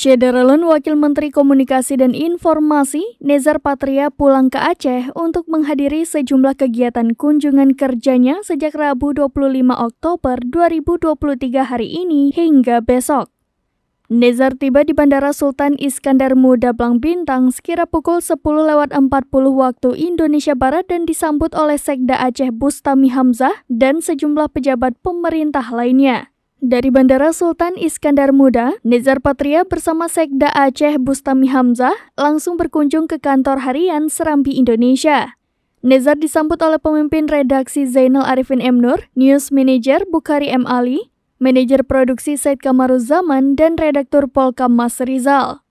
Syederalun Wakil Menteri Komunikasi dan Informasi, Nezar Patria pulang ke Aceh untuk menghadiri sejumlah kegiatan kunjungan kerjanya sejak Rabu 25 Oktober 2023 hari ini hingga besok. Nezar tiba di Bandara Sultan Iskandar Muda Blang Bintang sekira pukul 10.40 waktu Indonesia Barat dan disambut oleh Sekda Aceh Bustami Hamzah dan sejumlah pejabat pemerintah lainnya. Dari Bandara Sultan Iskandar Muda, Nezar Patria bersama Sekda Aceh Bustami Hamzah langsung berkunjung ke kantor harian Serambi Indonesia. Nezar disambut oleh pemimpin redaksi Zainal Arifin M. Nur, News Manager Bukhari M. Ali, Manajer Produksi Said Kamaruzaman, dan Redaktur Polkam Mas Rizal.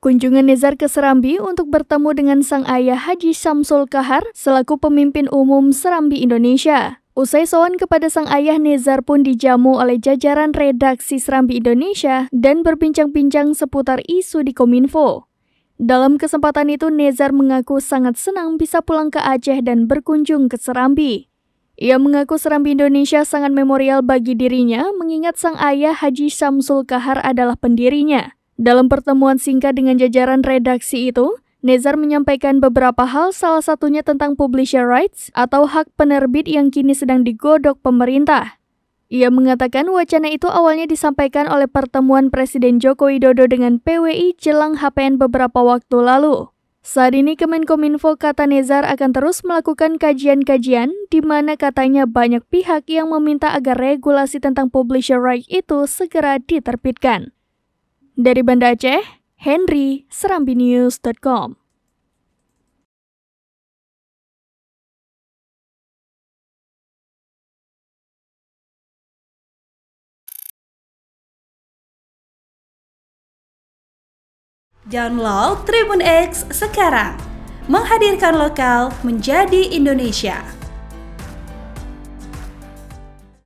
Kunjungan Nezar ke Serambi untuk bertemu dengan sang ayah Haji Syamsul Kahar selaku pemimpin umum Serambi Indonesia. Usai sowan kepada sang ayah, Nezar pun dijamu oleh jajaran redaksi Serambi Indonesia dan berbincang-bincang seputar isu di Kominfo. Dalam kesempatan itu, Nezar mengaku sangat senang bisa pulang ke Aceh dan berkunjung ke Serambi. Ia mengaku Serambi Indonesia sangat memorial bagi dirinya, mengingat sang ayah Haji Syamsul Kahar adalah pendirinya. Dalam pertemuan singkat dengan jajaran redaksi itu, Nezar menyampaikan beberapa hal, salah satunya tentang publisher rights atau hak penerbit yang kini sedang digodok pemerintah. Ia mengatakan wacana itu awalnya disampaikan oleh pertemuan Presiden Joko Widodo dengan PWI jelang HPN beberapa waktu lalu. Saat ini Kemenkominfo, kata Nezar, akan terus melakukan kajian-kajian di mana katanya banyak pihak yang meminta agar regulasi tentang publisher rights itu segera diterbitkan. Dari Banda Aceh, Henry, serambinews.com. Download Tribun X sekarang, menghadirkan lokal menjadi Indonesia.